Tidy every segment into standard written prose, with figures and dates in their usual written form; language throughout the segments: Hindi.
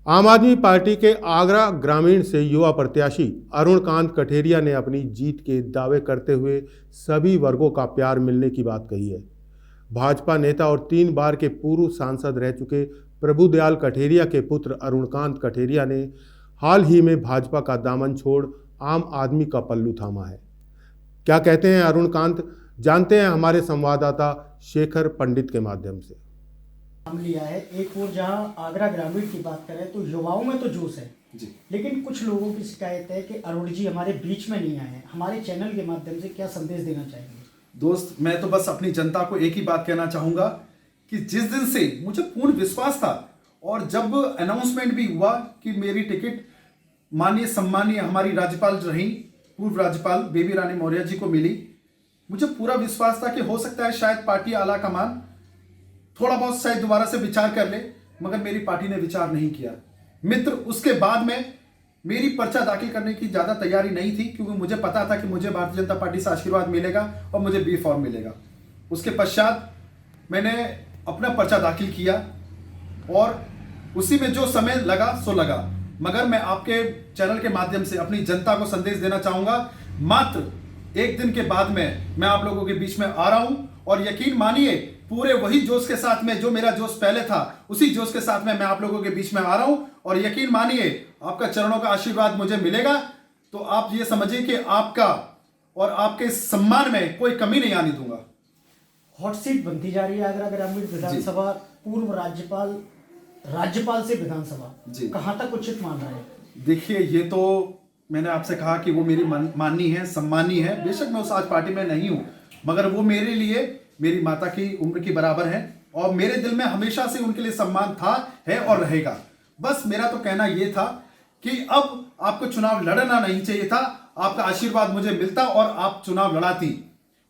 आम आदमी पार्टी के आगरा ग्रामीण से युवा प्रत्याशी अरुणकांत कठेरिया ने अपनी जीत के दावे करते हुए सभी वर्गों का प्यार मिलने की बात कही है। भाजपा नेता और 3 बार के पूर्व सांसद रह चुके प्रभुदयाल कठेरिया के पुत्र अरुणकांत कठेरिया ने हाल ही में भाजपा का दामन छोड़ आम आदमी का पल्लू थामा है। क्या कहते हैं अरुणकांत, जानते हैं हमारे संवाददाता शेखर पंडित के माध्यम से। नाम लिया है। एक और जहां आगरा ग्रामीण की बात करें तो युवाओं में तो जोश है जी, लेकिन कुछ लोगों की शिकायत है कि अरुण जी हमारे बीच में नहीं आए हैं। हमारे चैनल के माध्यम से क्या संदेश देना चाहेंगे? दोस्त, मैं तो बस अपनी जनता को एक ही बात कहना चाहूंगा कि जिस दिन से मुझे पूर्ण विश्वास था और जब अनाउंसमेंट भी हुआ कि मेरी टिकट माननीय सम्मानीय हमारी राज्यपाल रही पूर्व राज्यपाल बेबी रानी मौर्य जी को मिली, मुझे पूरा विश्वास था कि हो सकता है शायद पार्टी आला कमान थोड़ा बहुत शायद दोबारा से विचार कर ले, मगर मेरी पार्टी ने विचार नहीं किया। मित्र, उसके बाद में मेरी पर्चा दाखिल करने की ज़्यादा तैयारी नहीं थी, क्योंकि मुझे पता था कि मुझे भारतीय जनता पार्टी से आशीर्वाद मिलेगा और मुझे बी फॉर्म मिलेगा। उसके पश्चात मैंने अपना पर्चा दाखिल किया और उसी में जो समय लगा सो लगा। मगर मैं आपके चैनल के माध्यम से अपनी जनता को संदेश देना चाहूँगा, मात्र एक दिन के बाद में मैं आप लोगों के बीच में आ रहा हूँ और यकीन मानिए पूरे वही जोश के साथ में जो मेरा जोश पहले था, उसी जोश के साथ में मैं आप लोगों के बीच में आ रहा हूं और यकीन मानिए आपका चरणों का आशीर्वाद मुझे मिलेगा। तो आप ये समझिए कि आपका और आपके सम्मान में कोई कमी नहीं आने दूंगा। हॉट सीट बनती जा रही है आगरा ग्रामीण विधानसभा, पूर्व राज्यपाल से विधानसभा, कहां तक उचित मान रहे हैं? देखिए, ये तो मैंने आपसे कहा कि वो मेरी माननी है, सम्मानी है। बेशक मैं उस आज पार्टी में नहीं हूं, मगर वो मेरे लिए मेरी माता की उम्र की बराबर है और मेरे दिल में हमेशा से उनके लिए सम्मान था, है और रहेगा। बस मेरा तो कहना यह था कि अब आपको चुनाव लड़ना नहीं चाहिए था, आपका आशीर्वाद मुझे मिलता और आप चुनाव लड़ाती,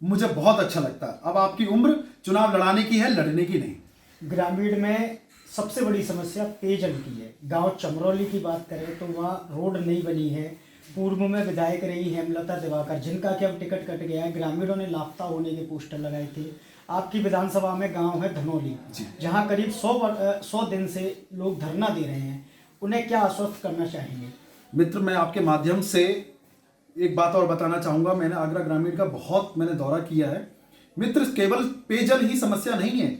मुझे बहुत अच्छा लगता। अब आपकी उम्र चुनाव लड़ाने की है, लड़ने की नहीं। ग्रामीण में सबसे बड़ी समस्या पेयजल की है। गांव चमरौली की बात करें तो वहाँ रोड नहीं बनी है। पूर्व में विधायक रही हेमलता दिवाकर, जिनका कि अब टिकट कट गया है। ग्रामीणों ने लापता होने के पोस्टर लगाए थे। आपकी विधानसभा में गांव है धनौली, जहां करीब 100 दिन से लोग धरना दे रहे हैं। उन्हें क्या आश्वस्त करना चाहेंगे? मित्र, मैं आपके माध्यम से एक बात और बताना चाहूँगा। मैंने आगरा ग्रामीण का बहुत दौरा किया है। मित्र, केवल पेयजल ही समस्या नहीं है,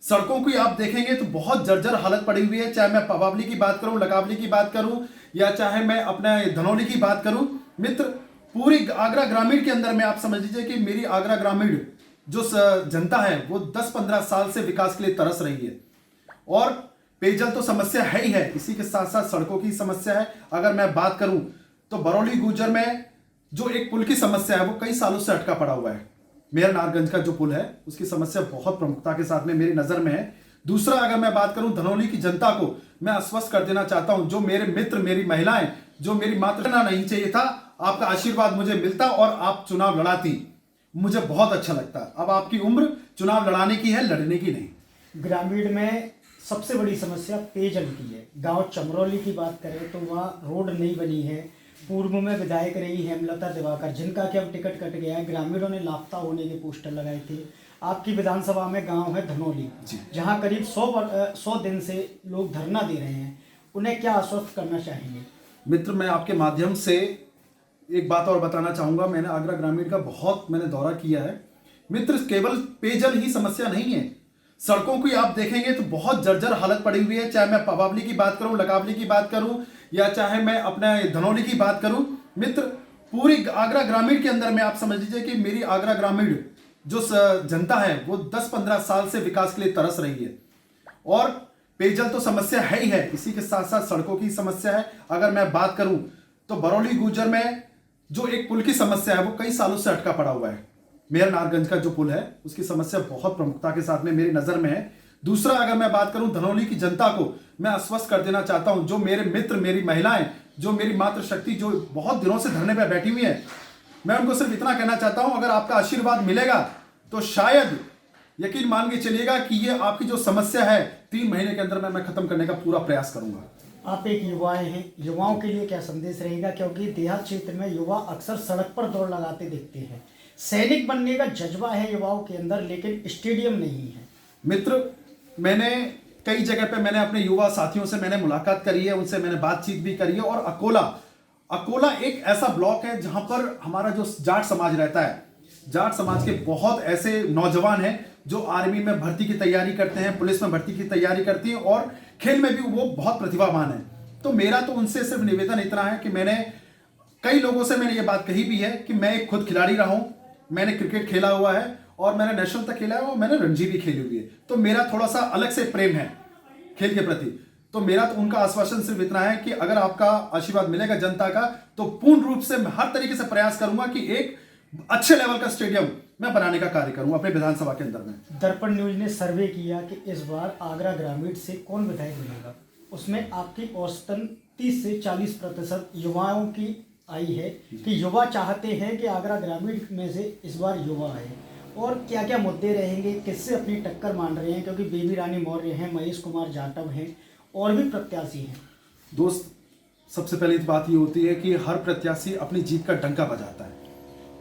सड़कों की आप देखेंगे तो बहुत जर्जर हालत पड़ी हुई है। चाहे मैं पवावली की बात करूं, लकावली की बात करूं या चाहे मैं अपने धनौली की बात करूं। मित्र, पूरी आगरा ग्रामीण के अंदर में आप समझ लीजिए कि मेरी आगरा ग्रामीण जो जनता है वो 10-15 साल से विकास के लिए तरस रही है और पेयजल तो समस्या है ही है, इसी के साथ साथ सड़कों की समस्या है। अगर मैं बात करूं तो बरौली गुजर में जो एक पुल की समस्या है वो कई सालों से अटका पड़ा हुआ है। मेयर नारगंज का जो पुल है उसकी समस्या बहुत प्रमुखता के साथ में मेरी नजर में है। दूसरा, अगर मैं बात करूं धनौली की जनता को मैं आश्वस्त कर देना चाहता हूं, जो मेरे मित्र मेरी महिलाएं जो मेरी मातृना नहीं चाहिए था, आपका आशीर्वाद मुझे मिलता और आप चुनाव लड़ाती, मुझे बहुत अच्छा लगता। अब आपकी उम्र चुनाव लड़ाने की है, लड़ने की नहीं। ग्रामीण में सबसे बड़ी समस्या पेयजल की है। गांव चमरौली की बात करें तो वहाँ रोड नहीं बनी है। पूर्व में विधायक रही हेमलता दिवाकर, जिनका कि अब टिकट कट गया है। ग्रामीणों ने लापता होने के पोस्टर लगाए थे। आपकी विधानसभा में गांव है धनौली, जहां करीब 100 दिन से लोग धरना दे रहे हैं। उन्हें क्या आश्वस्त करना चाहेंगे? मित्र, मैं आपके माध्यम से एक बात और बताना चाहूँगा। मैंने आगरा ग्रामीण का बहुत दौरा किया है। मित्र, केवल पेयजल ही समस्या नहीं है, सड़कों की आप देखेंगे तो बहुत जर्जर हालत पड़ी हुई है। चाहे मैं पवावली की बात करूं, लकावली की बात करूं या चाहे मैं अपने धनौली की बात करूं। मित्र, पूरी आगरा ग्रामीण के अंदर में आप समझ लीजिए कि मेरी आगरा ग्रामीण जो जनता है वो 10-15 साल से विकास के लिए तरस रही है और पेयजल तो समस्या है ही है, इसी के साथ साथ सड़कों की समस्या है। अगर मैं बात करूं तो बरौली गुजर में जो एक पुल की समस्या है वो कई सालों से अटका पड़ा हुआ है। मेयर नारगंज का जो पुल है उसकी समस्या बहुत प्रमुखता के साथ में मेरी नजर में है। दूसरा, अगर मैं बात करूं धनौली की जनता को मैं आश्वस्त कर देना चाहता हूं, जो मेरे मित्र मेरी महिलाएं जो मेरी मातृशक्ति जो बहुत दिनों से धरने पर बैठी हुई है, मैं उनको सिर्फ इतना कहना चाहता हूं, अगर आपका आशीर्वाद मिलेगा तो शायद यकीन मान के चलिएगा कि ये आपकी जो समस्या है 3 महीने के अंदर में मैं खत्म करने का पूरा प्रयास करूंगा। आप एक युवाएं हैं, युवाओं के लिए क्या संदेश रहेगा? क्योंकि देहात क्षेत्र में युवा अक्सर सड़क पर दौड़ लगाते दिखते हैं। सैनिक बनने का जज्बा है युवाओं के अंदर, लेकिन स्टेडियम नहीं है। मित्र, मैंने कई जगह पे मैंने अपने युवा साथियों से मैंने मुलाकात करी है, उनसे मैंने बातचीत भी करी है। और अकोला एक ऐसा ब्लॉक है जहां पर हमारा जो जाट समाज रहता है, जाट समाज के बहुत ऐसे नौजवान हैं जो आर्मी में भर्ती की तैयारी करते हैं, पुलिस में भर्ती की तैयारी करती हैं और खेल में भी वो बहुत प्रतिभावान है। तो मेरा तो उनसे सिर्फ निवेदन इतना है कि मैंने कई लोगों से मैंने ये बात कही भी है कि मैं एक खुद खिलाड़ी रहा हूं, मैंने क्रिकेट खेला हुआ है और मैंने नेशनल तक खेला है और मैंने रणजी भी खेली हुई है। तो मेरा थोड़ा सा अलग से प्रेम है खेल के प्रति। तो मेरा तो उनका आश्वासन सिर्फ इतना है कि अगर आपका आशीर्वाद मिलेगा जनता का, तो पूर्ण रूप से मैं हर तरीके से प्रयास करूंगा कि एक अच्छे लेवल का स्टेडियम मैं बनाने का कार्य करूंगा अपने विधानसभा के अंदर में। दर्पण न्यूज ने सर्वे किया कि इस बार आगरा ग्रामीण से कौन विधायक बनेगा। उसमें आपकी औसतन 30 से 40% युवाओं की आई है कि युवा चाहते हैं कि आगरा ग्रामीण में से इस बार युवा आए। और क्या क्या मुद्दे रहेंगे, किससे अपनी टक्कर मान रहे हैं, क्योंकि बेबी रानी मौर्य हैं, महेश कुमार जाटव हैं और भी प्रत्याशी हैं। दोस्त, सबसे पहली बात ये होती है कि हर प्रत्याशी अपनी जीत का डंका बजाता है,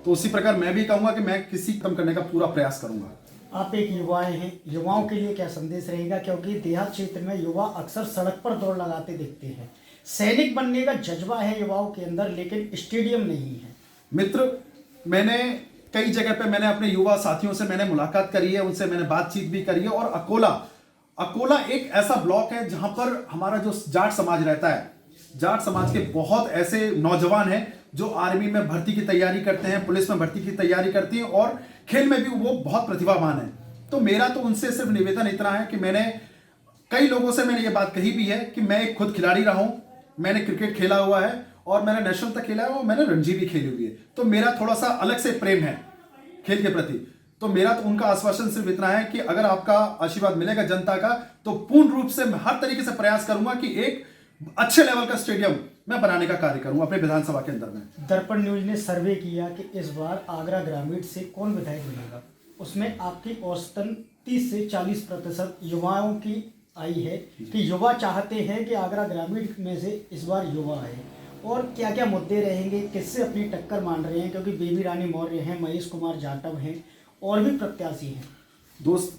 तो उसी प्रकार मैं भी कहूंगा कि मैं किसी कम करने का पूरा प्रयास करूंगा। आप एक युवाएं हैं, युवाओं के लिए क्या संदेश रहेगा, क्योंकि देहात क्षेत्र में युवा अक्सर सड़क पर दौड़ लगाते दिखते हैं। सैनिक बनने का जज्बा है युवाओं के अंदर, लेकिन स्टेडियम नहीं है। मित्र, मैंने कई जगह पे मैंने अपने युवा साथियों से मैंने मुलाकात करी है, उनसे मैंने बातचीत भी करी है। और अकोला एक ऐसा ब्लॉक है जहां पर हमारा जो जाट समाज रहता है, जाट समाज के बहुत ऐसे नौजवान हैं जो आर्मी में भर्ती की तैयारी करते हैं, पुलिस में भर्ती की तैयारी करती हैं और खेल में भी वो बहुत प्रतिभावान है। तो मेरा तो उनसे सिर्फ निवेदन इतना है कि मैंने कई लोगों से मैंने ये बात कही भी है कि मैं एक खुद खिलाड़ी रहा हूं, मैंने क्रिकेट खेला हुआ है और मैंने नेशनल तक खेला है और मैंने रणजी भी खेली हुई है। तो मेरा थोड़ा सा अलग से प्रेम है खेल के प्रति। तो मेरा तो उनका आश्वासन सिर्फ इतना है कि अगर आपका आशीर्वाद मिलेगा जनता का, तो पूर्ण रूप से मैं हर तरीके से प्रयास करूंगा कि एक अच्छे लेवल का स्टेडियम मैं बनाने का कार्य करूंगा अपने विधानसभा के अंदर में। दर्पण न्यूज ने सर्वे किया कि इस बार आगरा ग्रामीण से कौन विधायक बनेगा। उसमें आपकी औसतन 30 से 40% युवाओं की आई है कि युवा चाहते हैं कि आगरा ग्रामीण में से इस बार युवा आए। और क्या क्या मुद्दे रहेंगे, किससे अपनी टक्कर मान रहे हैं, क्योंकि बेबी रानी मौर्य हैं, महेश कुमार जाटव हैं और भी प्रत्याशी हैं। दोस्त,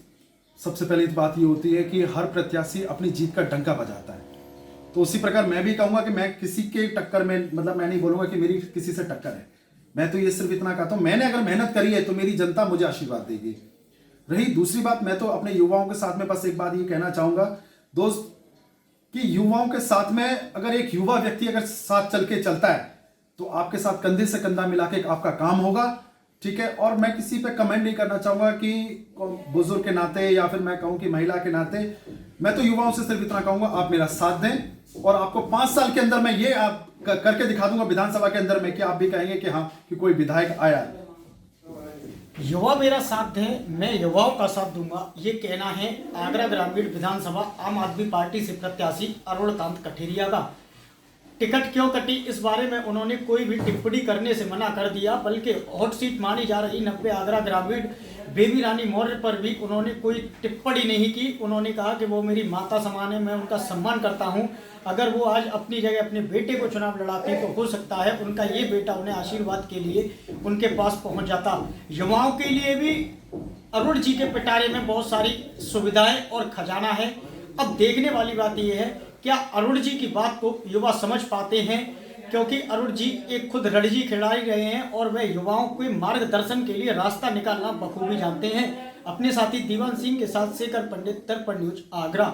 सबसे पहली बात ये होती है कि हर प्रत्याशी अपनी जीत का डंका बजाता है, तो उसी प्रकार मैं भी कहूंगा कि मैं किसी के टक्कर में, मतलब मैं नहीं बोलूंगा कि मेरी किसी से टक्कर है। मैं तो ये सिर्फ इतना कहता हूं, मैंने अगर मेहनत करी है तो मेरी जनता मुझे आशीर्वाद देगी। रही दूसरी बात, मैं तो अपने युवाओं के साथ में बस एक बात ये कहना चाहूंगा दोस्त, कि युवाओं के साथ में अगर एक युवा व्यक्ति अगर साथ चल के चलता है तो आपके साथ कंधे से कंधा मिला के आपका काम होगा, ठीक है। और मैं किसी पे कमेंट नहीं करना चाहूंगा कि बुजुर्ग के नाते या फिर मैं कहूं कि महिला के नाते। मैं तो युवाओं से सिर्फ इतना कहूंगा, आप मेरा साथ दें और आपको 5 साल के अंदर मैं ये आप करके दिखा दूंगा विधानसभा के अंदर में कि आप भी कहेंगे कि हाँ, कि कोई विधायक आया है। युवा मेरा साथ दें, मैं युवाओं का साथ दूंगा, ये कहना है आगरा ग्रामीण विधानसभा आम आदमी पार्टी से प्रत्याशी अरुणकांत कठेरिया का। टिकट क्यों कटी, इस बारे में उन्होंने कोई भी टिप्पणी करने से मना कर दिया, बल्कि हॉट सीट मानी जा रही 90 आगरा ग्रामीण बेबी रानी मौर्य पर भी उन्होंने कोई टिप्पणी नहीं की। उन्होंने कहा कि वो मेरी माता समान है, मैं उनका सम्मान करता हूं। अगर वो आज अपनी जगह अपने बेटे को चुनाव लड़ाते तो हो सकता है उनका ये बेटा उन्हें आशीर्वाद के लिए उनके पास पहुंच जाता। युवाओं के लिए भी अरुण जी के पिटारे में बहुत सारी सुविधाएं और खजाना है। अब देखने वाली बात यह है, क्या अरुण जी की बात को युवा समझ पाते हैं, क्योंकि अरुण जी एक खुद रणजी खिलाड़ी रहे हैं और वह युवाओं के मार्गदर्शन के लिए रास्ता निकालना बखूबी जानते हैं। अपने साथी दीवान सिंह के साथ शेखर पंडित, दर्पण न्यूज, आगरा।